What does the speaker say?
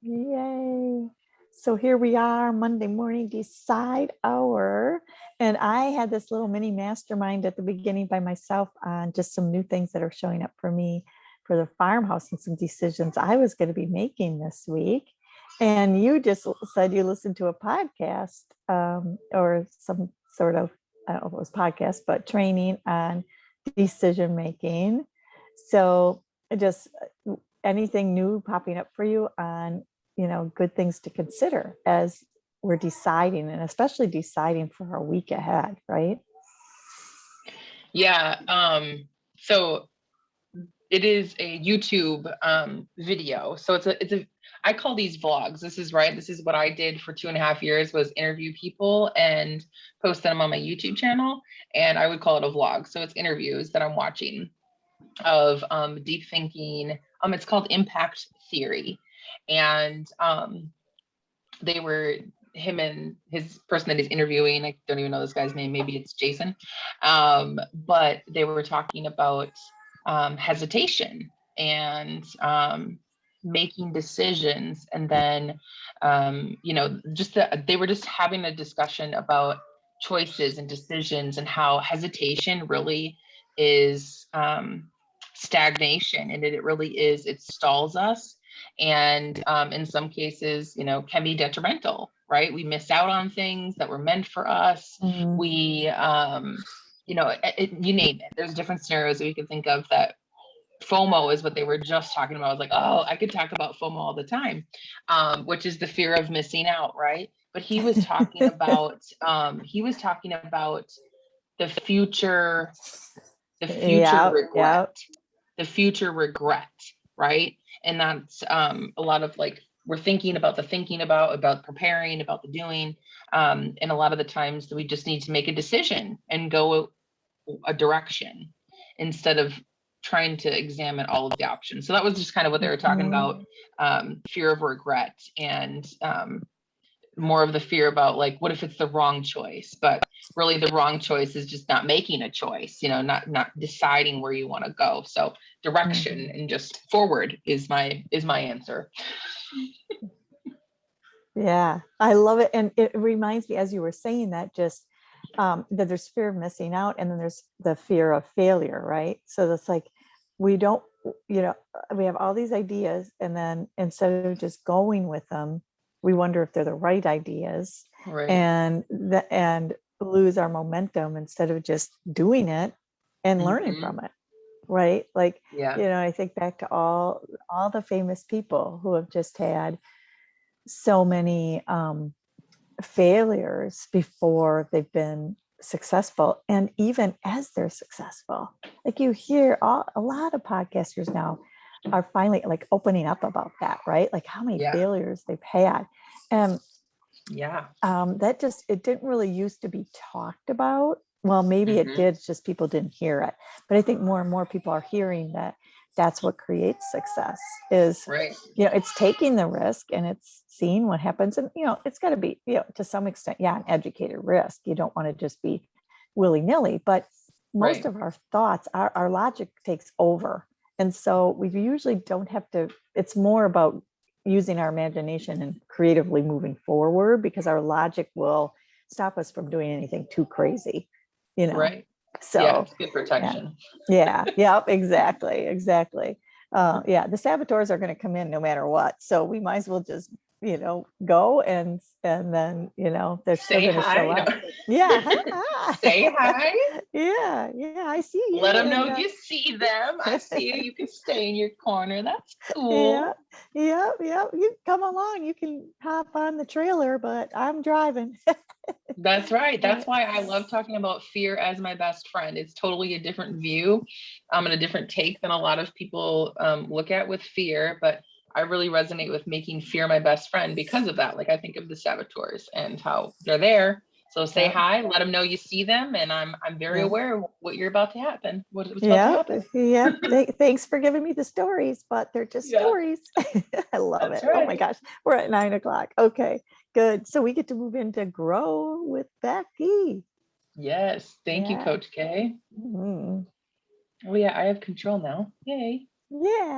Yay. So here we are, Monday morning decide hour. And I had this little mini mastermind at the beginning by myself on just some new things that are showing up for me for the farmhouse and some decisions I was going to be making this week. And you just said you listened to a podcast or some sort of, I don't know if it was podcast, but training on decision making. So just anything new popping up for you on, good things to consider as we're deciding, and especially deciding for our week ahead, right? Yeah. So it is a YouTube video. So I call these vlogs. This is what I did for 2.5 years, was interview people and post them on my YouTube channel. And I would call it a vlog. So it's interviews that I'm watching of deep thinking. It's called Impact Theory. And they were him and his person that he's interviewing. I don't even know this guy's name. Maybe it's Jason. But they were talking about hesitation and making decisions. And then, they were just having a discussion about choices and decisions and how hesitation really is stagnation. And it really is, it stalls us. And in some cases, can be detrimental, right? We miss out on things that were meant for us. Mhm. We, you name it. There's different scenarios that we can think of. That FOMO is what they were just talking about. I was like, oh, I could talk about FOMO all the time, which is the fear of missing out, right? But he was talking about the future regret, the future regret, right? And that's a lot of like, we're thinking about preparing, about the doing. And a lot of the times we just need to make a decision and go a direction instead of trying to examine all of the options. So that was just kind of what they were talking about, fear of regret, and more of the fear about like, what if it's the wrong choice? But really the wrong choice is just not making a choice, not deciding where you want to go. So direction and just forward is my answer. Yeah, I love it. And it reminds me, as you were saying that, just that there's fear of missing out, and then there's the fear of failure, right? So that's like, we don't, we have all these ideas, and then instead of just going with them, we wonder if they're the right ideas, Right. and lose our momentum instead of just doing it and learning from it, right? Like, I think back to all the famous people who have just had so many failures before they've been successful. And even as they're successful, like you hear a lot of podcasters now are finally like opening up about that, right? Like how many failures they've had. And it didn't really used to be talked about. Well, maybe it did, just people didn't hear it. But I think more and more people are hearing that that's what creates success, is, it's taking the risk and it's seeing what happens. And, it's got to be, to some extent, an educated risk. You don't want to just be willy-nilly, but most of our thoughts, our logic takes over. And so we usually don't have to, it's more about using our imagination and creatively moving forward, because our logic will stop us from doing anything too crazy, Right. So it's good protection. Exactly. The saboteurs are going to come in no matter what. So we might as well just, go and then, they're still going to show up. Say hi. I see you. Let them know you see them. I see you. You can stay in your corner. That's cool. Yeah. You come along. You can hop on the trailer, but I'm driving. That's right. That's why I love talking about fear as my best friend. It's totally a different view, and a different take than a lot of people look at with fear. But I really resonate with making fear my best friend because of that. Like, I think of the saboteurs and how they're there. So say hi, let them know you see them, and I'm very aware of what you're about to happen. What's about to happen. Thanks for giving me the stories, but they're just stories. I love it. Right. Oh my gosh, we're at 9:00. Okay, good. So we get to move into Grow with Becky. Yes, thank you, Coach K. Oh yeah, I have control now. Yay. Yeah.